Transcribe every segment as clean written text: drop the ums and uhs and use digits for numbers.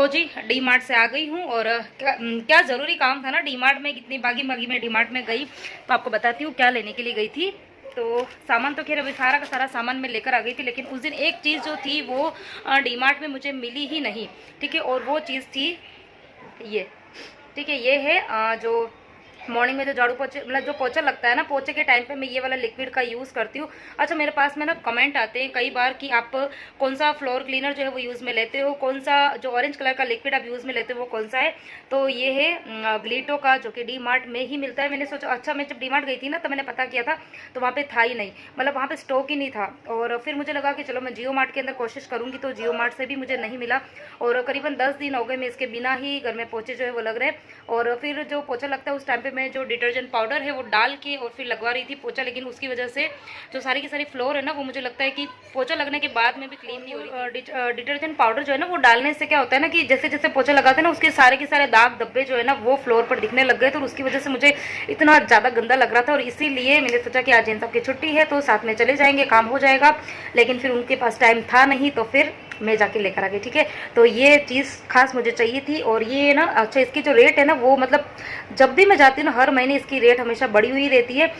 तो G D mart से आ गई हूँ और क्या ज़रूरी काम था ना डी मार्ट में, कितनी भागी भागी मैं डी मार्ट में गई। तो आपको बताती हूँ क्या लेने के लिए गई थी। तो सामान तो खैर अभी सारा का सारा सामान मैं लेकर आ गई थी, लेकिन उस दिन एक चीज़ जो थी वो डी मार्ट में मुझे मिली ही नहीं, ठीक है। और वो चीज़ थी ये, ठीक है। ये है जो मॉर्निंग में जो झाड़ू पोछे मतलब जो पोछा लगता है ना, पोछे के टाइम पे मैं ये वाला लिक्विड का यूज़ करती हूँ। अच्छा, मेरे पास में ना कमेंट आते हैं कई बार कि आप कौन सा फ्लोर क्लीनर जो है वो यूज़ में लेते हो, कौन सा जो ऑरेंज कलर का लिक्विड आप यूज़ में लेते हो वो कौन सा है। तो ये है ग्लीटो का, जो कि डी मार्ट में ही मिलता है। मैंने सोचा, अच्छा मैं जब डी मार्ट गई थी ना तो मैंने पता किया था तो वहाँ पर था ही नहीं, मतलब वहाँ पर स्टॉक ही नहीं था। और फिर मुझे लगा कि चलो मैं जियो मार्ट के अंदर कोशिश करूँगी, तो जियो मार्ट से भी मुझे नहीं मिला। और करीबन 10 दिन हो गए मैं इसके बिना ही घर में पोछे जो है वो लग रहे। और फिर जो पोछा लगता है उस टाइम पे मैं जो डिटर्जेंट पाउडर है वो डाल के और फिर लगवा रही थी पोछा, लेकिन उसकी वजह से जो सारी की सारी फ्लोर है ना वो मुझे लगता है कि पोछा लगने के बाद में भी क्लीन नहीं हो रही। डिटर्जेंट पाउडर जो है ना वो डालने से क्या होता है ना कि जैसे जैसे पोछा लगाते हैं ना उसके सारे के सारे दाग धब्बे जो है ना वो फ्लोर पर दिखने लग गए। तो उसकी वजह से मुझे इतना ज़्यादा गंदा लग रहा था और इसीलिए मैंने सोचा कि आज जैन साहब की छुट्टी है तो साथ में चले जाएंगे, काम हो जाएगा। लेकिन फिर उनके पास टाइम था नहीं तो फिर मैं जाके लेकर आ गई, ठीक है। तो ये चीज़ खास मुझे चाहिए थी। और ये ना, अच्छा इसकी जो रेट है ना वो मतलब जब भी मैं जाती हूँ ना हर महीने इसकी रेट हमेशा बढ़ी हुई रहती है।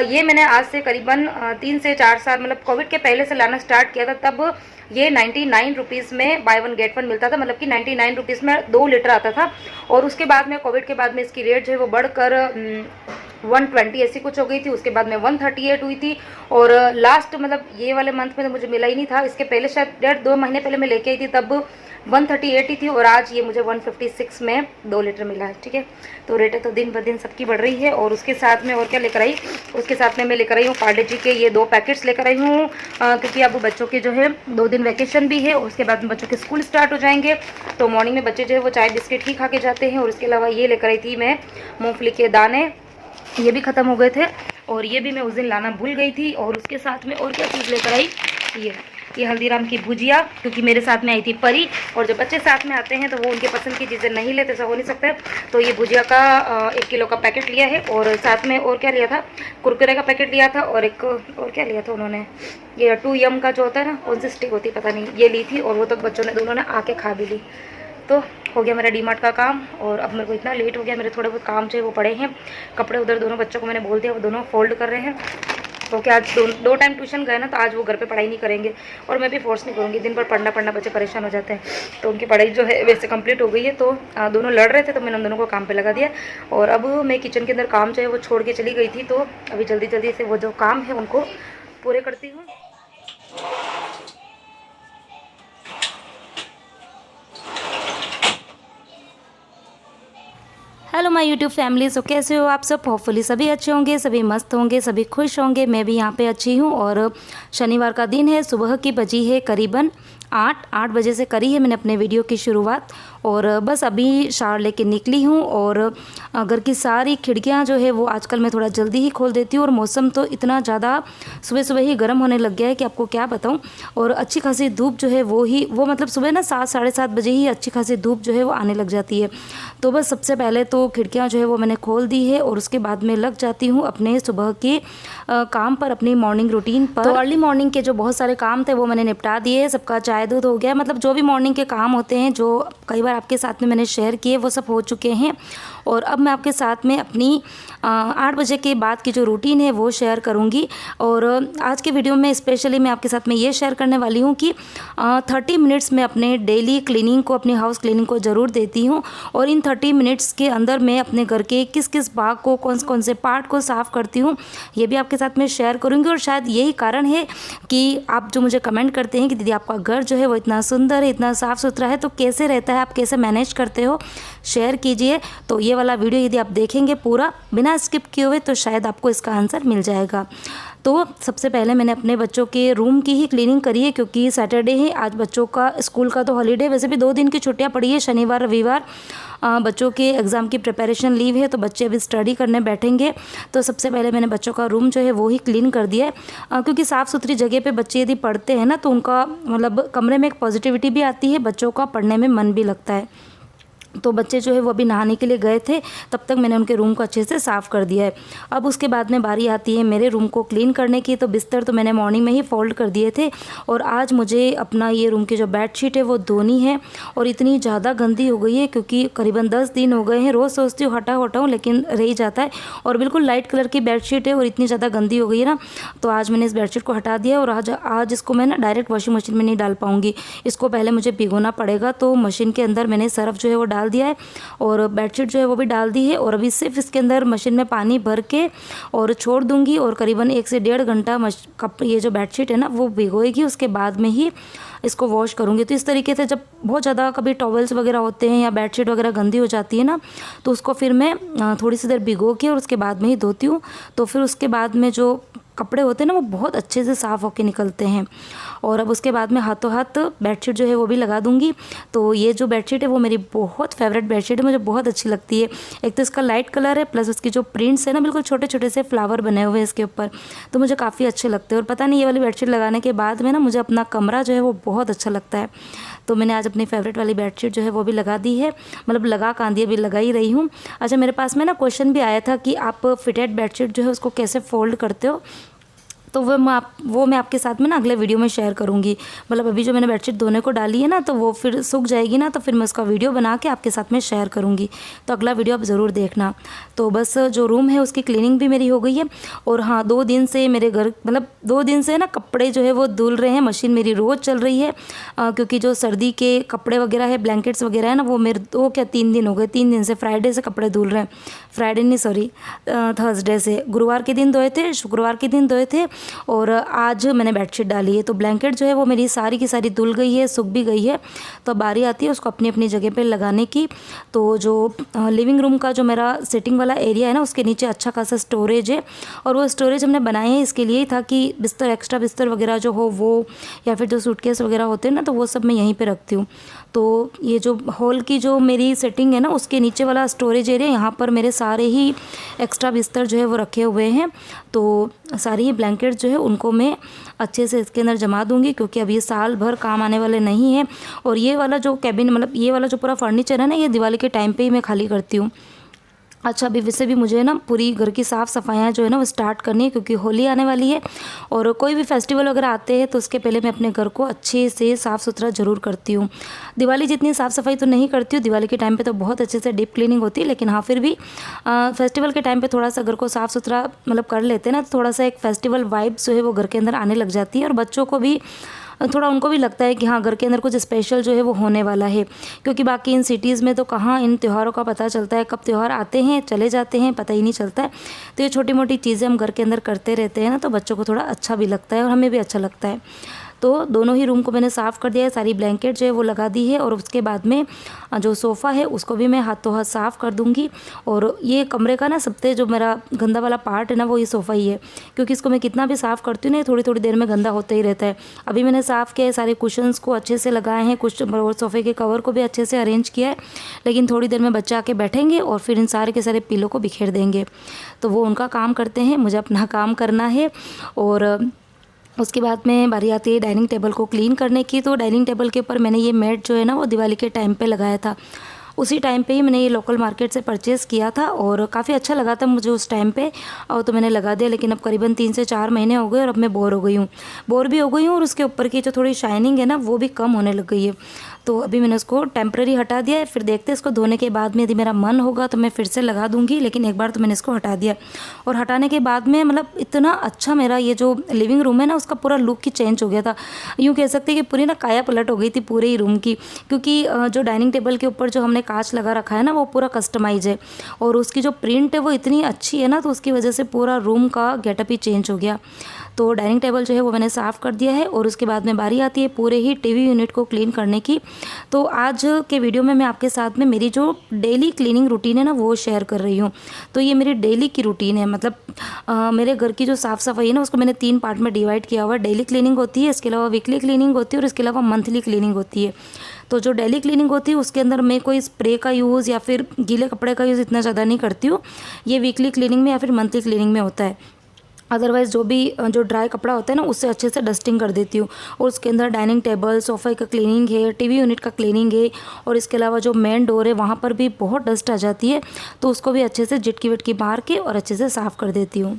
ये मैंने आज से करीबन 3 से 4 साल मतलब कोविड के पहले से लाना स्टार्ट किया था। तब ये 99 रुपीज़ में बाय वन गेट वन मिलता था, मतलब कि 99 रुपीज़ में 2 लीटर आता था। और उसके बाद में कोविड के बाद में इसकी रेट जो है वो बढ़कर 120 ऐसी कुछ हो गई थी। उसके बाद में 138 हुई थी। और लास्ट मतलब ये वाले मंथ में तो मुझे मिला ही नहीं था। इसके पहले शायद 1.5-2 महीने पहले मैं लेके आई थी, तब 138 ही थी। और आज ये मुझे 156 में 2 लीटर मिला है, ठीक है। तो रेटें तो दिन ब दिन सबकी बढ़ रही है। और उसके साथ में और क्या लेकर आई, उसके साथ में मैं लेकर आई हूँ पार्ले जी के ये 2 पैकेट्स लेकर आई हूँ, क्योंकि अब बच्चों के जो है 2 दिन वैकेशन भी है और उसके बाद में बच्चों के स्कूल स्टार्ट हो जाएंगे। तो मॉर्निंग में बच्चे जो है वो चाय बिस्किट ही खा के जाते हैं। और उसके अलावा ये लेकर आई थी मैं मूँगफली के दाने, ये भी ख़त्म हो गए थे और ये भी मैं उस दिन लाना भूल गई थी। और उसके साथ में और क्या चीज़ लेकर आई, ये हल्दीराम की भुजिया, क्योंकि मेरे साथ में आई थी परी। और जब बच्चे साथ में आते हैं तो वो उनके पसंद की चीज़ें नहीं लेते, ऐसा हो नहीं सकता। तो ये भुजिया का 1 किलो का पैकेट लिया है। और साथ में और क्या लिया था, कुरकुरे का पैकेट लिया था। और एक और क्या लिया था उन्होंने, ये 2 यम का जो होता है ना, कौन सी स्टिक होती है पता नहीं, ये ली थी। और वो तो बच्चों ने दोनों ने आके खा भी ली। तो हो गया मेरा डी मार्ट का काम। और अब मेरे को इतना लेट हो गया, मेरे थोड़े बहुत काम जो है वो पड़े हैं। कपड़े उधर दोनों बच्चों को मैंने बोल दिया, वो दोनों फोल्ड कर रहे हैं। तो क्या आज 2 टाइम ट्यूशन गए ना, तो आज वो घर पे पढ़ाई नहीं करेंगे और मैं भी फोर्स नहीं करूँगी। दिन भर पढ़ना बच्चे परेशान हो जाते हैं। तो उनकी पढ़ाई जो है वैसे कंप्लीट हो गई है। तो दोनों लड़ रहे थे तो मैंने उन दोनों को काम पे लगा दिया। और अब मैं किचन के अंदर काम जो है वो छोड़ के चली गई थी। तो अभी जल्दी जल्दी से वो जो काम है उनको पूरे करती हूँ। हेलो माय यूट्यूब फैमिली, सो कैसे हो आप सब। होपफुली सभी अच्छे होंगे, सभी मस्त होंगे, सभी खुश होंगे। मैं भी यहाँ पे अच्छी हूँ। और शनिवार का दिन है, सुबह की बजी है करीबन 8 बजे से करी है मैंने अपने वीडियो की शुरुआत। और बस अभी शावर लेके निकली हूँ। और घर की सारी खिड़कियाँ जो है वो आजकल मैं थोड़ा जल्दी ही खोल देती हूँ। और मौसम तो इतना ज़्यादा सुबह सुबह ही गर्म होने लग गया है कि आपको क्या बताऊँ। और अच्छी खासी धूप जो है वो मतलब सुबह ना 7 साढ़े 7 बजे ही अच्छी खासी धूप जो है वो आने लग जाती है। तो बस सबसे पहले तो खिड़कियाँ जो है वो मैंने खोल दी है और उसके बाद में लग जाती हूँ अपने सुबह के काम पर, अपनी मॉर्निंग रूटीन पर। तो अर्ली मॉर्निंग के जो बहुत सारे काम थे वो मैंने निपटा दिए। सबका चाय दूध हो गया, मतलब जो भी मॉर्निंग के काम होते हैं जो कई बार आपके साथ में मैंने शेयर किए वो सब हो चुके हैं। और अब मैं आपके साथ में अपनी 8 बजे के बाद की जो रूटीन है वो शेयर करूंगी। और आज के वीडियो में स्पेशली मैं आपके साथ में ये शेयर करने वाली हूँ कि 30 मिनट्स में अपने डेली क्लीनिंग को, अपनी हाउस क्लीनिंग को ज़रूर देती हूँ। और इन 30 मिनट्स के अंदर मैं अपने घर के किस किस भाग को, कौन से पार्ट को साफ़ करती हूँ ये भी आपके साथ में शेयर करूँगी। और शायद यही कारण है कि आप जो मुझे कमेंट करते हैं कि दीदी आपका घर जो है वो इतना सुंदर है, इतना साफ़ सुथरा है, तो कैसे रहता है, आप कैसे मैनेज करते हो, शेयर कीजिए। तो ये वाला वीडियो यदि आप देखेंगे पूरा बिना स्किप किए हुए तो शायद आपको इसका आंसर मिल जाएगा। तो सबसे पहले मैंने अपने बच्चों के रूम की ही क्लीनिंग करी है, क्योंकि सैटरडे है आज, बच्चों का स्कूल का तो हॉलीडे, वैसे भी 2 दिन की छुट्टियां पड़ी है, शनिवार रविवार। बच्चों के एग्ज़ाम की प्रिपरेशन लीव है तो बच्चे अभी स्टडी करने बैठेंगे। तो सबसे पहले मैंने बच्चों का रूम जो है वो ही क्लीन कर दिया है, क्योंकि साफ़ सुथरी जगह पे बच्चे यदि पढ़ते हैं ना तो उनका मतलब कमरे में एक पॉजिटिविटी भी आती है, बच्चों का पढ़ने में मन भी लगता है। तो बच्चे जो है वो अभी नहाने के लिए गए थे, तब तक मैंने उनके रूम को अच्छे से साफ़ कर दिया है। अब उसके बाद में बारी आती है मेरे रूम को क्लीन करने की। तो बिस्तर तो मैंने मॉर्निंग में ही फोल्ड कर दिए थे और आज मुझे अपना ये रूम की जो बेडशीट है वो धोनी है। और इतनी ज़्यादा गंदी हो गई है क्योंकि करीबन 10 दिन हो गए हैं। रोज़ सोचती हूँ हटाऊँ लेकिन रह ही जाता है। और बिल्कुल लाइट कलर की बेडशीट है और इतनी ज़्यादा गंदी हो गई है ना, तो आज मैंने इस बेडशीट को हटा दिया। और आज इसको मैं ना डायरेक्ट वॉशिंग मशीन में नहीं डाल पाऊँगी, इसको पहले मुझे भिगोना पड़ेगा। तो मशीन के अंदर मैंने सर्फ जो है वो डाल दिया है और बेडशीट जो है वो भी डाल दी है। और अभी सिर्फ इसके अंदर मशीन में पानी भर के और छोड़ दूंगी और करीबन 1 से 1.5 घंटा ये जो बेडशीट है ना वो भिगोएगी, उसके बाद में ही इसको वॉश करूँगी। तो इस तरीके से जब बहुत ज़्यादा कभी टॉवल्स वगैरह होते हैं या बेडशीट वगैरह गंदी हो जाती है ना, तो उसको फिर मैं थोड़ी सी देर भिगो के और उसके बाद में ही धोती हूँ। तो फिर उसके बाद में जो कपड़े होते हैं ना वो बहुत अच्छे से साफ़ होके निकलते हैं। और अब उसके बाद में हाथों हाथ बेडशीट जो है वो भी लगा दूंगी। तो ये जो बेडशीट है वो मेरी बहुत फेवरेट बेडशीट है, मुझे बहुत अच्छी लगती है। एक तो इसका लाइट कलर है, प्लस उसकी जो प्रिंट्स है ना बिल्कुल छोटे छोटे से फ्लावर बने हुए हैं इसके ऊपर, तो मुझे काफ़ी अच्छे लगते हैं। और पता नहीं ये वाली बेडशीट लगाने के बाद में ना मुझे अपना कमरा जो है वो बहुत अच्छा लगता है। तो मैंने आज अपनी फेवरेट वाली बेडशीट जो है वो भी लगा दी है, मतलब लगा कांदी अभी लगा ही रही हूँ। अच्छा, मेरे पास में ना क्वेश्चन भी आया था कि आप फिटेड बेडशीट जो है उसको कैसे फोल्ड करते हो, तो वो मैं आपके साथ में ना अगले वीडियो में शेयर करूँगी। मतलब अभी जो मैंने बेडशीट धोने को डाली है ना, तो वो फिर सूख जाएगी ना, तो फिर मैं उसका वीडियो बना के आपके साथ में शेयर करूँगी। तो अगला वीडियो आप ज़रूर देखना। तो बस जो रूम है उसकी क्लीनिंग भी मेरी हो गई है। और हाँ, 2 दिन से मेरे घर मतलब 2 दिन से ना कपड़े जो है वो धुल रहे हैं, मशीन मेरी रोज़ चल रही है। क्योंकि जो सर्दी के कपड़े वगैरह है, ब्लैंकेट्स वगैरह है ना, वो मेरे 3 दिन हो गए, 3 दिन से फ्राइडे से कपड़े धुल रहे हैं। फ्राइडे नहीं सॉरी थर्सडे से, गुरुवार के दिन धोए थे, शुक्रवार के दिन धोए थे और आज मैंने बेडशीट डाली है। तो ब्लैंकेट जो है वो मेरी सारी की सारी धुल गई है, सूख भी गई है। तो बारी आती है उसको अपनी अपनी जगह पे लगाने की। तो जो लिविंग रूम का जो मेरा सिटिंग वाला एरिया है ना, उसके नीचे अच्छा खासा स्टोरेज है। और वो स्टोरेज हमने बनाए हैं इसके लिए ही था कि एक्स्ट्रा बिस्तर वगैरह जो हो वो, या फिर जो सूटकेस वगैरह होते हैं ना, तो वो सब मैं यहीं पर रखती हूँ। तो ये जो हॉल की जो मेरी सेटिंग है ना, उसके नीचे वाला स्टोरेज एरिया, यहाँ पर मेरे सारे ही एक्स्ट्रा बिस्तर जो है वो रखे हुए हैं। तो सारी ही ब्लैंकेट जो है उनको मैं अच्छे से इसके अंदर जमा दूंगी, क्योंकि अब ये साल भर काम आने वाले नहीं हैं। और ये वाला जो कैबिन, मतलब ये वाला जो पूरा फर्नीचर है ना, ये दिवाली के टाइम पे ही मैं खाली करती हूँ। अच्छा, अभी वैसे भी मुझे ना पूरी घर की साफ़ सफाइयाँ जो है ना वो स्टार्ट करनी है, क्योंकि होली आने वाली है। और कोई भी फेस्टिवल वगैरह आते हैं तो उसके पहले मैं अपने घर को अच्छे से साफ़ सुथरा ज़रूर करती हूँ। दिवाली जितनी साफ़ सफाई तो नहीं करती हूँ, दिवाली के टाइम पे तो बहुत अच्छे से डीप क्लीनिंग होती है, लेकिन हाँ फिर भी फेस्टिवल के टाइम पे थोड़ा सा घर को साफ़ सुथरा मतलब कर लेते हैं ना, तो थोड़ा सा एक फेस्टिवल वाइब जो है वो घर के अंदर आने लग जाती है। और बच्चों को भी थोड़ा, उनको भी लगता है कि हाँ घर के अंदर कुछ स्पेशल जो है वो होने वाला है। क्योंकि बाकी इन सिटीज़ में तो कहाँ इन त्योहारों का पता चलता है, कब त्यौहार आते हैं चले जाते हैं पता ही नहीं चलता है। तो ये छोटी मोटी चीज़ें हम घर के अंदर करते रहते हैं ना, तो बच्चों को थोड़ा अच्छा भी लगता है और हमें भी अच्छा लगता है। तो दोनों ही रूम को मैंने साफ़ कर दिया है, सारी ब्लैंकेट जो है वो लगा दी है। और उसके बाद में जो सोफ़ा है उसको भी मैं हाथों हाथ साफ़ कर दूंगी। और ये कमरे का ना सबसे जो मेरा गंदा वाला पार्ट है ना, वो ये सोफ़ा ही है, क्योंकि इसको मैं कितना भी साफ़ करती हूँ ना, थोड़ी थोड़ी देर में गंदा होता ही रहता है। अभी मैंने साफ़ किया है, सारे कुशन्स को अच्छे से लगाए हैं, कुछ और सोफ़े के कवर को भी अच्छे से अरेंज किया है। लेकिन थोड़ी देर में बच्चे आके बैठेंगे और फिर इन सारे के सारे पिलो को बिखेर देंगे। तो वो उनका काम करते हैं, मुझे अपना काम करना है। और उसके बाद में बारी आती है डाइनिंग टेबल को क्लीन करने की। तो डाइनिंग टेबल के ऊपर मैंने ये मैट जो है ना वो दिवाली के टाइम पे लगाया था, उसी टाइम पे ही मैंने ये लोकल मार्केट से परचेज़ किया था और काफ़ी अच्छा लगा था मुझे उस टाइम पे, और तो मैंने लगा दिया। लेकिन अब करीबन 3 से 4 महीने हो गए और अब मैं बोर भी हो गई हूँ और उसके ऊपर की जो थोड़ी शाइनिंग है ना वो भी कम होने लग गई है। तो अभी मैंने उसको टेम्प्रेरी हटा दिया है, फिर देखते हैं इसको धोने के बाद में यदि मेरा मन होगा तो मैं फिर से लगा दूंगी। लेकिन एक बार तो मैंने इसको हटा दिया, और हटाने के बाद में मतलब इतना अच्छा मेरा ये जो लिविंग रूम है ना उसका पूरा लुक ही चेंज हो गया था। यूँ कह सकते हैं कि पूरी ना काया पलट हो गई थी पूरे ही रूम की, क्योंकि जो डाइनिंग टेबल के ऊपर जो हमने कांच लगा रखा है ना वो पूरा कस्टमाइज है, और उसकी जो प्रिंट है वो इतनी अच्छी है ना, तो उसकी वजह से पूरा रूम का गेटअप ही चेंज हो गया। तो डाइनिंग टेबल जो है वो मैंने साफ़ कर दिया है। और उसके बाद में बारी आती है पूरे ही टीवी यूनिट को क्लीन करने की। तो आज के वीडियो में मैं आपके साथ में मेरी जो डेली क्लीनिंग रूटीन है ना वो शेयर कर रही हूँ। तो ये मेरी डेली की रूटीन है, मतलब मेरे घर की जो साफ़ सफाई है ना उसको मैंने 3 पार्ट में डिवाइड किया हुआ है। डेली क्लीनिंग होती है, इसके अलावा वीकली क्लीनिंग होती है और इसके अलावा मंथली क्लीनिंग होती है। तो जो डेली क्लीनिंग होती है उसके अंदर मैं कोई स्प्रे का यूज़ या फिर गीले कपड़े का यूज़ इतना ज़्यादा नहीं करती हूँ। ये वीकली क्लीनिंग में या फिर मंथली क्लीनिंग में होता है। अदरवाइज़ जो ड्राई कपड़ा होता है ना उससे अच्छे से डस्टिंग कर देती हूँ। और उसके अंदर डाइनिंग टेबल, सोफ़े का क्लीनिंग है, टीवी यूनिट का क्लीनिंग है, और इसके अलावा जो मेन डोर है वहाँ पर भी बहुत डस्ट आ जाती है, तो उसको भी अच्छे से झिटकी विटकी मार के और अच्छे से साफ़ कर देती हूँ।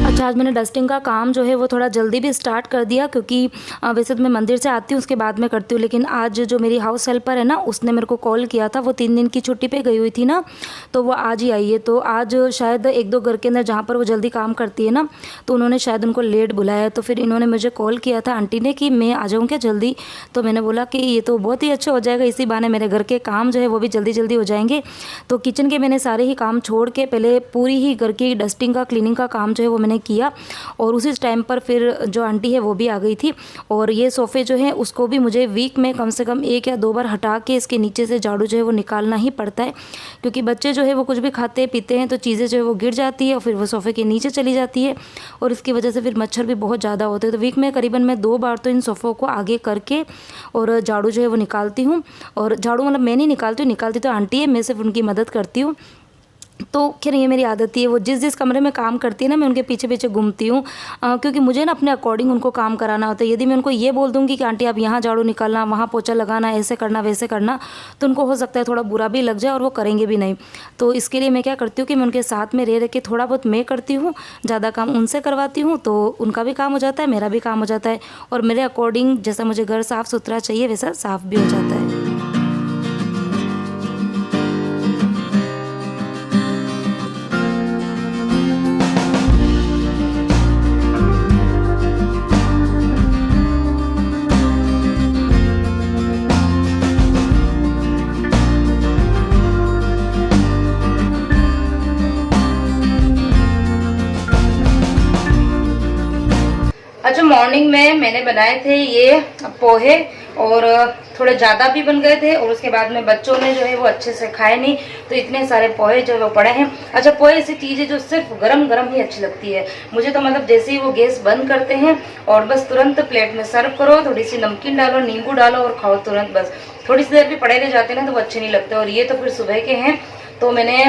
अच्छा, आज मैंने डस्टिंग का काम जो है वो थोड़ा जल्दी भी स्टार्ट कर दिया, क्योंकि वैसे तो मैं मंदिर से आती हूँ उसके बाद में करती हूँ, लेकिन आज जो मेरी हाउस हेल्पर है ना उसने मेरे को कॉल किया था। वो 3 दिन की छुट्टी पे गई हुई थी ना, तो वो आज ही आई है। तो आज शायद 1-2 घर के अंदर जहाँ पर वो जल्दी काम करती है ना, तो उन्होंने शायद उनको लेट बुलाया। तो फिर इन्होंने मुझे कॉल किया था आंटी ने कि मैं आ जाऊँ क्या जल्दी। तो मैंने बोला कि ये तो बहुत ही अच्छा हो जाएगा, इसी बहाने मेरे घर के काम जो है वो भी जल्दी जल्दी हो जाएंगे। तो किचन के मैंने सारे ही काम छोड़ के पहले पूरी ही घर की डस्टिंग का, क्लीनिंग का काम जो है वो मैंने किया। और उसी टाइम पर फिर जो आंटी है वो भी आ गई थी। और ये सोफ़े जो है उसको भी मुझे वीक में कम से कम 1 या 2 बार हटा के इसके नीचे से झाड़ू जो है वो निकालना ही पड़ता है, क्योंकि बच्चे जो है वो कुछ भी खाते पीते हैं तो चीज़ें जो है वो गिर जाती है और फिर वो सोफ़े के नीचे चली जाती है, और इसकी वजह से फिर मच्छर भी बहुत ज़्यादा होते हैं। तो वीक में करीबन मैं 2 बार तो इन सोफ़ों को आगे करके और झाड़ू जो है वो निकालती हूँ। और झाड़ू मतलब मैं नहीं निकालती हूँ, निकालती तो आंटी है, मैं सिर्फ उनकी मदद करती हूँ। तो खैर ये मेरी आदत ही है, वो जिस कमरे में काम करती है ना मैं उनके पीछे पीछे घूमती हूँ, क्योंकि मुझे ना अपने अकॉर्डिंग उनको काम कराना होता है। यदि मैं उनको ये बोल दूँगी कि आंटी आप यहाँ झाड़ू निकालना, वहाँ पोछा लगाना, ऐसे करना वैसे करना, तो उनको हो सकता है थोड़ा बुरा भी लग जाए और वो करेंगे भी नहीं। तो इसके लिए मैं क्या करती हूँ कि मैं उनके साथ में रह के थोड़ा बहुत मैं करती हूँ, ज़्यादा काम उनसे करवाती हूँ, तो उनका भी काम हो जाता है, मेरा भी काम हो जाता है, और मेरे अकॉर्डिंग जैसा मुझे घर साफ़ सुथरा चाहिए वैसा साफ़ भी हो जाता है। अच्छा, मॉर्निंग में मैंने बनाए थे ये पोहे, और थोड़े ज़्यादा भी बन गए थे, और उसके बाद में बच्चों ने जो है वो अच्छे से खाए नहीं, तो इतने सारे पोहे जो है वो पड़े हैं। अच्छा, पोहे ऐसी चीज़ है जो सिर्फ गरम गरम ही अच्छी लगती है मुझे, तो मतलब जैसे ही वो गैस बंद करते हैं और बस तुरंत प्लेट में सर्व करो, थोड़ी सी नमकीन डालो, नींबू डालो और खाओ तुरंत। बस थोड़ी सी देर भी पड़े रह जाते हैं ना तो वो अच्छे नहीं लगते। और ये तो फिर सुबह के हैं, तो मैंने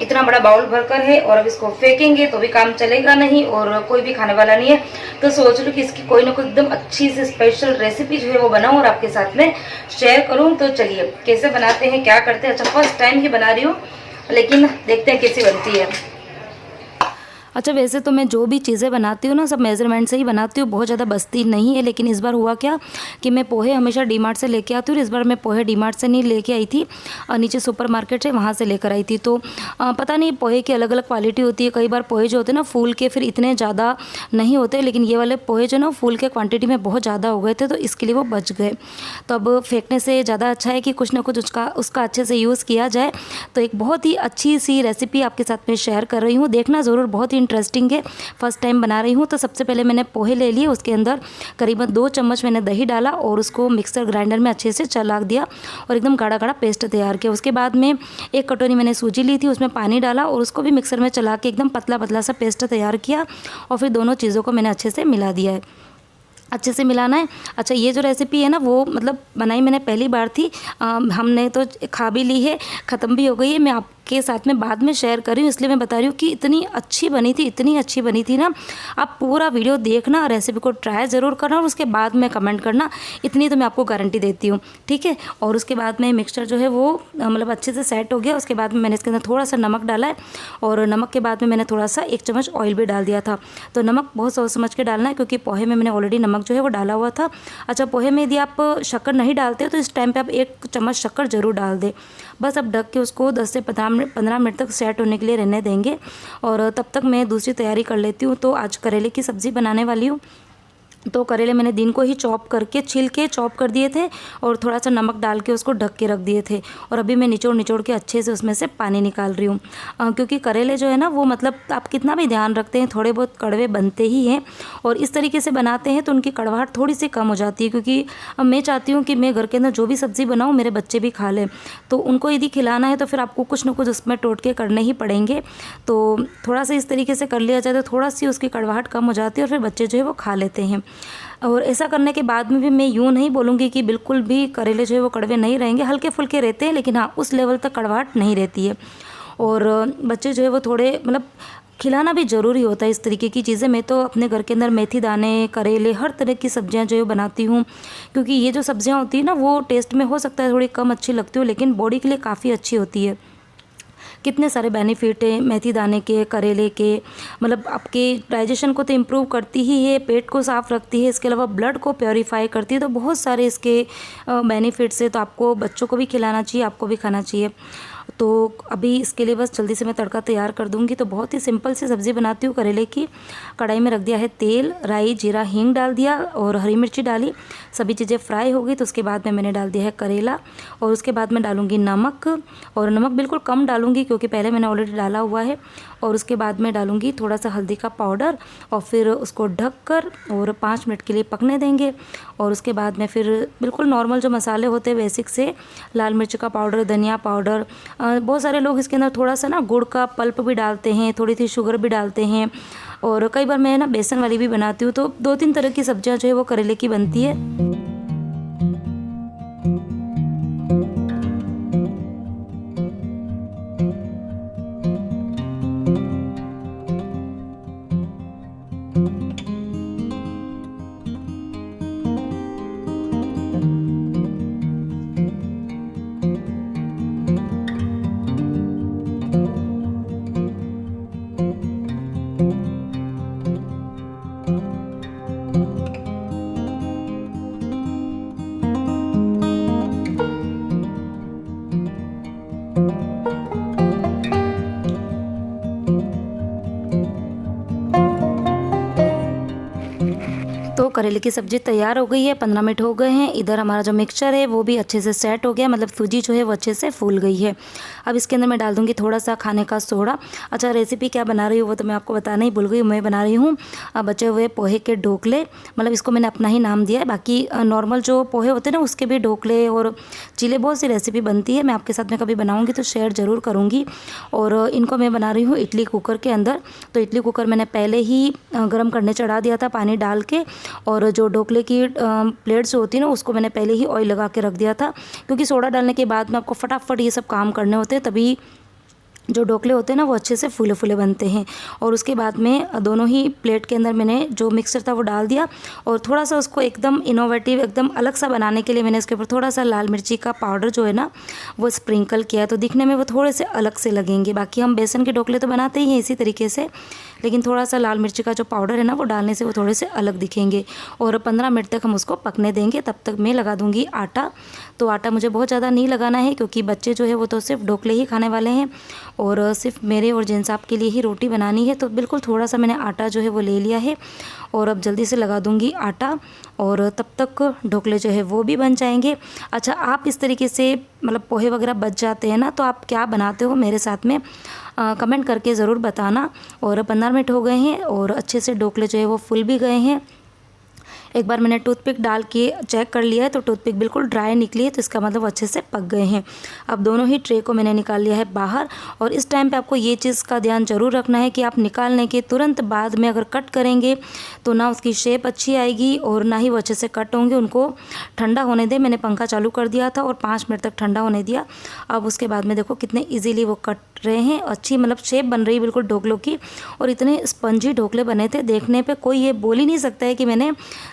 इतना बड़ा बाउल भरकर है, और अब इसको फेंकेंगे तो भी काम चलेगा नहीं और कोई भी खाने वाला नहीं है। तो सोच लूँ कि इसकी कोई ना कोई एकदम अच्छी सी स्पेशल रेसिपी जो है वो बनाऊँ और आपके साथ में शेयर करूँ। तो चलिए कैसे बनाते हैं, क्या करते हैं। अच्छा, फर्स्ट टाइम ही बना रही हूँ, लेकिन देखते हैं कैसी बनती है। अच्छा, वैसे तो मैं जो भी चीज़ें बनाती हूँ ना सब मेज़रमेंट से ही बनाती हूँ, बहुत ज़्यादा बचती नहीं है। लेकिन इस बार हुआ क्या कि मैं पोहे हमेशा डीमार्ट से लेके आती हूँ, इस बार मैं पोहे डीमार्ट से नहीं लेके आई थी, नीचे सुपर मार्केट है वहाँ से लेकर आई थी। तो पता नहीं पोहे की अलग अलग क्वालिटी होती है। कई बार पोहे जो होते हैं ना फूल के फिर इतने ज़्यादा नहीं होते, लेकिन ये वाले पोहे जो ना फूल के क्वान्टिटी में बहुत ज़्यादा हो गए थे, तो इसके लिए वो बच गए। तो अब फेंकने से ज़्यादा अच्छा है कि कुछ ना कुछ उसका अच्छे से यूज़ किया जाए। तो एक बहुत ही अच्छी सी रेसिपी आपके साथ में शेयर कर रही हूँ, देखना ज़रूर, बहुत ही इंटरेस्टिंग है। फर्स्ट टाइम बना रही हूँ। तो सबसे पहले मैंने पोहे ले लिए, उसके अंदर करीबन 2 चम्मच मैंने दही डाला और उसको मिक्सर ग्राइंडर में अच्छे से चला दिया और एकदम गाढ़ा गाढ़ा पेस्ट तैयार किया। उसके बाद में 1 कटोरी मैंने सूजी ली थी, उसमें पानी डाला और उसको भी मिक्सर में चला के एकदम पतला पतला सा पेस्ट तैयार किया, और फिर दोनों चीज़ों को मैंने अच्छे से मिला दिया है। अच्छे से मिलाना है। अच्छा, ये जो रेसिपी है ना वो मतलब बनाई मैंने पहली बार थी, हमने तो खा भी ली है, ख़त्म भी हो गई है। मैं आपके साथ में बाद में शेयर कर रही हूँ, इसलिए मैं बता रही हूँ कि इतनी अच्छी बनी थी, इतनी अच्छी बनी थी ना। आप पूरा वीडियो देखना, रेसिपी को ट्राई ज़रूर करना और उसके बाद में कमेंट करना, इतनी तो मैं आपको गारंटी देती हूँ, ठीक है। और उसके बाद में मिक्सचर जो है वो मतलब अच्छे से सेट हो गया। उसके बाद में मैंने इसके अंदर थोड़ा सा नमक डाला है, और नमक के बाद में मैंने थोड़ा सा 1 चम्मच ऑयल भी डाल दिया था। तो नमक बहुत सोच समझ के डालना है, क्योंकि पोहे में मैंने ऑलरेडी नमक जो है वो डाला हुआ था। अच्छा, पोहे में यदि आप शक्कर नहीं डालते हो तो इस टाइम पे आप 1 चम्मच शक्कर ज़रूर डाल दें। बस अब ढक के उसको 10 से 15 मिनट तक सेट होने के लिए रहने देंगे, और तब तक मैं दूसरी तैयारी कर लेती हूँ। तो आज करेले की सब्ज़ी बनाने वाली हूँ। तो करेले मैंने दिन को ही चॉप करके छिल के चॉप कर दिए थे और थोड़ा सा नमक डाल के उसको ढक के रख दिए थे, और अभी मैं निचोड़ के अच्छे से उसमें से पानी निकाल रही हूँ। क्योंकि करेले जो है ना वो मतलब आप कितना भी ध्यान रखते हैं थोड़े बहुत कड़वे बनते ही हैं, और इस तरीके से बनाते हैं तो उनकी कड़वाहट थोड़ी सी कम हो जाती है। क्योंकि मैं चाहती हूँ कि मैं घर के अंदर जो भी सब्ज़ी बनाऊँ मेरे बच्चे भी खा लें, तो उनको यदि खिलाना है तो फिर आपको कुछ ना कुछ उसमें टोटके करने ही पड़ेंगे। तो थोड़ा सा इस तरीके से कर लिया जाए तो थोड़ा सी उसकी कड़वाहट कम हो जाती है और फिर बच्चे जो है वो खा लेते हैं। और ऐसा करने के बाद में भी मैं यूँ नहीं बोलूँगी कि बिल्कुल भी करेले जो है वो कड़वे नहीं रहेंगे, हल्के फुल्के रहते हैं, लेकिन हाँ उस लेवल तक कड़वाहट नहीं रहती है। और बच्चे जो है वो थोड़े मतलब खिलाना भी ज़रूरी होता है इस तरीके की चीज़ें। मैं तो अपने घर के अंदर मेथी दाने, करेले, हर तरह की सब्जियां जो है बनाती हूँ, क्योंकि ये जो सब्जियां होती है ना वो टेस्ट में हो सकता है थोड़ी कम अच्छी लगती हो, लेकिन बॉडी के लिए काफ़ी अच्छी होती है। कितने सारे बेनिफिट हैं मेथी दाने के, करेले के, मतलब आपके डाइजेशन को तो इम्प्रूव करती ही है, पेट को साफ़ रखती है, इसके अलावा ब्लड को प्योरीफाई करती है, तो बहुत सारे इसके बेनिफिट्स है। तो आपको बच्चों को भी खिलाना चाहिए, आपको भी खाना चाहिए। तो अभी इसके लिए बस जल्दी से मैं तड़का तैयार कर दूंगी। तो बहुत ही सिंपल सी सब्ज़ी बनाती हूँ करेले की। कढ़ाई में रख दिया है तेल, राई, जीरा, हींग डाल दिया और हरी मिर्ची डाली। सभी चीज़ें फ्राई हो गई तो उसके बाद में मैंने डाल दिया है करेला, और उसके बाद मैं डालूंगी नमक, और नमक बिल्कुल कम डालूंगी क्योंकि पहले मैंने ऑलरेडी डाला हुआ है। और उसके बाद में डालूंगी थोड़ा सा हल्दी का पाउडर, और फिर उसको ढक कर और 5 मिनट के लिए पकने देंगे। और उसके बाद में फिर बिल्कुल नॉर्मल जो मसाले होते हैं बेसिक से, लाल मिर्च का पाउडर, धनिया पाउडर, बहुत सारे लोग इसके अंदर थोड़ा सा ना गुड़ का पल्प भी डालते हैं, थोड़ी सी शुगर भी डालते हैं, और कई बार मैं ना बेसन वाली भी बनाती हूँ। तो 2-3 तरह की सब्जियाँ जो है वो करेले की बनती है। तो करेले की सब्ज़ी तैयार हो गई है, 15 मिनट हो गए हैं। इधर हमारा जो मिक्सचर है वो भी अच्छे से सेट हो गया, मतलब सूजी जो है वो अच्छे से फूल गई है। अब इसके अंदर मैं डाल दूंगी थोड़ा सा खाने का सोडा। अच्छा, रेसिपी क्या बना रही हूँ वो तो मैं आपको बताना ही भूल गई। मैं बना रही हूँ बचे हुए पोहे के ढोकले, मतलब इसको मैंने अपना ही नाम दिया है। बाकी नॉर्मल जो पोहे होते हैं ना उसके भी ढोकले और चीले, बहुत सी रेसिपी बनती है। मैं आपके साथ में कभी बनाऊँगी तो शेयर ज़रूर करूँगी। और इनको मैं बना रही हूँ इडली कुकर के अंदर। तो इडली कुकर मैंने पहले ही गर्म करने चढ़ा दिया था पानी डाल के, और जो ढोकले की प्लेट्स होती है ना उसको मैंने पहले ही ऑयल लगा के रख दिया था, क्योंकि सोडा डालने के बाद में आपको फटाफट ये सब काम करने होते हैं, तभी जो ढोकले होते हैं ना वो अच्छे से फूले फूले बनते हैं। और उसके बाद में दोनों ही प्लेट के अंदर मैंने जो मिक्सचर था वो डाल दिया, और थोड़ा सा उसको एकदम इनोवेटिव, एकदम अलग सा बनाने के लिए मैंने इसके ऊपर थोड़ा सा लाल मिर्ची का पाउडर जो है ना वो स्प्रिंकल किया, तो दिखने में वो थोड़े से अलग से लगेंगे। बाकी हम बेसन के ढोकले तो बनाते ही हैं इसी तरीके से, लेकिन थोड़ा सा लाल मिर्ची का जो पाउडर है ना वो डालने से वो थोड़े से अलग दिखेंगे। और 15 मिनट तक हम उसको पकने देंगे। तब तक मैं लगा दूंगी आटा। तो आटा मुझे बहुत ज़्यादा नहीं लगाना है, क्योंकि बच्चे जो है वो तो सिर्फ ढोकले ही खाने वाले हैं, और सिर्फ मेरे और जेन साहब के लिए ही रोटी बनानी है। तो बिल्कुल थोड़ा सा मैंने आटा जो है वो ले लिया है, और अब जल्दी से लगा दूंगी आटा, और तब तक ढोकले जो है वो भी बन जाएंगे। अच्छा, आप इस तरीके से मतलब पोहे वगैरह बच जाते हैं ना, तो आप क्या बनाते हो मेरे साथ में कमेंट करके ज़रूर बताना। और 15 मिनट हो गए हैं और अच्छे से ढोकले जो है वो फूल भी गए हैं। एक बार मैंने टूथपिक डाल के चेक कर लिया है तो टूथपिक बिल्कुल ड्राई निकली है, तो इसका मतलब अच्छे से पक गए हैं। अब दोनों ही ट्रे को मैंने निकाल लिया है बाहर। और इस टाइम पे आपको ये चीज़ का ध्यान ज़रूर रखना है कि आप निकालने के तुरंत बाद में अगर कट करेंगे तो ना उसकी शेप अच्छी आएगी और ना ही वो अच्छे से कट होंगे। उनको ठंडा होने दें। मैंने पंखा चालू कर दिया था और 5 मिनट तक ठंडा होने दिया। अब उसके बाद में देखो कितने ईजीली वो कट रहे हैं, अच्छी मतलब शेप बन रही बिल्कुल ढोकलों की। और इतने स्पंजी ढोकले बने थे, देखने पे कोई ये बोल ही नहीं सकता है कि मैंने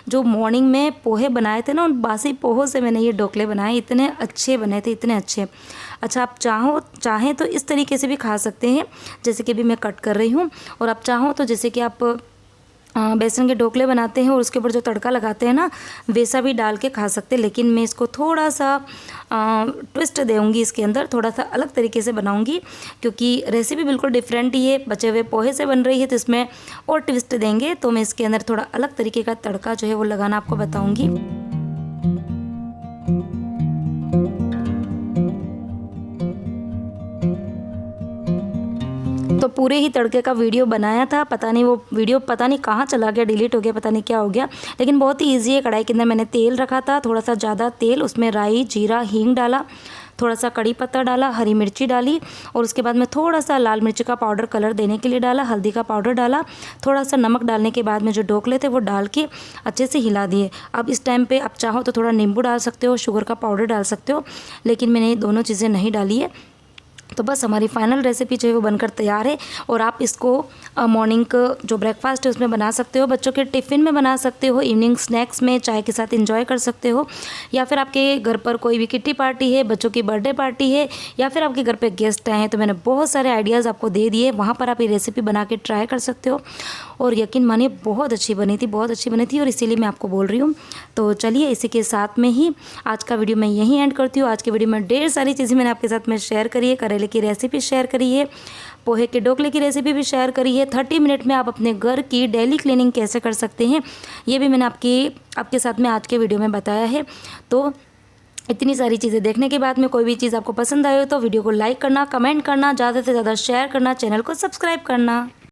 जो मॉर्निंग में पोहे बनाए थे ना उन बासी पोहों से मैंने ये ढोकले बनाए। इतने अच्छे बने थे, इतने अच्छे। अच्छा, आप चाहें तो इस तरीके से भी खा सकते हैं जैसे कि अभी मैं कट कर रही हूँ। और आप चाहो तो जैसे कि आप बेसन के ढोकले बनाते हैं और उसके ऊपर जो तड़का लगाते हैं ना वैसा भी डाल के खा सकते हैं। लेकिन मैं इसको थोड़ा सा ट्विस्ट दूँगी, इसके अंदर थोड़ा सा अलग तरीके से बनाऊंगी, क्योंकि रेसिपी बिल्कुल डिफरेंट ही है, बचे हुए पोहे से बन रही है, तो इसमें और ट्विस्ट देंगे। तो मैं इसके अंदर थोड़ा अलग तरीके का तड़का जो है वो लगाना आपको बताऊँगी। तो पूरे ही तड़के का वीडियो बनाया था, पता नहीं वो वीडियो पता नहीं कहाँ चला गया, डिलीट हो गया, पता नहीं क्या हो गया। लेकिन बहुत ही ईजी है। कढ़ाई के अंदर मैंने तेल रखा था, थोड़ा सा ज़्यादा तेल, उसमें राई, जीरा, हींग डाला, थोड़ा सा कड़ी पत्ता डाला, हरी मिर्ची डाली और उसके बाद में थोड़ा सा लाल मिर्च का पाउडर कलर देने के लिए डाला, हल्दी का पाउडर डाला, थोड़ा सा नमक डालने के बाद में जो ढोकले थे वो डाल के अच्छे से हिला दिए। अब इस टाइम पे आप चाहो तो थोड़ा नींबू डाल सकते हो, शुगर का पाउडर डाल सकते हो, लेकिन मैंने ये दोनों चीज़ें नहीं डाली है। तो बस हमारी फाइनल रेसिपी जो है वो बनकर तैयार है और आप इसको मॉर्निंग जो ब्रेकफास्ट है उसमें बना सकते हो, बच्चों के टिफ़िन में बना सकते हो, इवनिंग स्नैक्स में चाय के साथ एंजॉय कर सकते हो, या फिर आपके घर पर कोई भी किट्टी पार्टी है, बच्चों की बर्थडे पार्टी है, या फिर आपके घर पे गेस्ट आए हैं। तो मैंने बहुत सारे आइडियाज़ आपको दे दिए, वहाँ पर आप ये रेसिपी बना के ट्राई कर सकते हो और यकीन मानिए बहुत अच्छी बनी थी, बहुत अच्छी बनी थी और इसीलिए मैं आपको बोल रही हूँ। तो चलिए इसी के साथ में ही आज का वीडियो मैं यहीं एंड करती हूँ। आज के वीडियो में ढेर सारी चीज़ें मैंने आपके साथ में शेयर करी है, करेले की रेसिपी शेयर करी है, पोहे के ढोकले की रेसिपी भी शेयर करी है, 30 मिनट में आप अपने घर की डेली क्लीनिंग कैसे कर सकते हैं ये भी मैंने आपके साथ में आज के वीडियो में बताया है। तो इतनी सारी चीज़ें देखने के बाद में कोई भी चीज़ आपको पसंद आए तो वीडियो को लाइक करना, कमेंट करना, ज़्यादा से ज़्यादा शेयर करना, चैनल को सब्सक्राइब करना।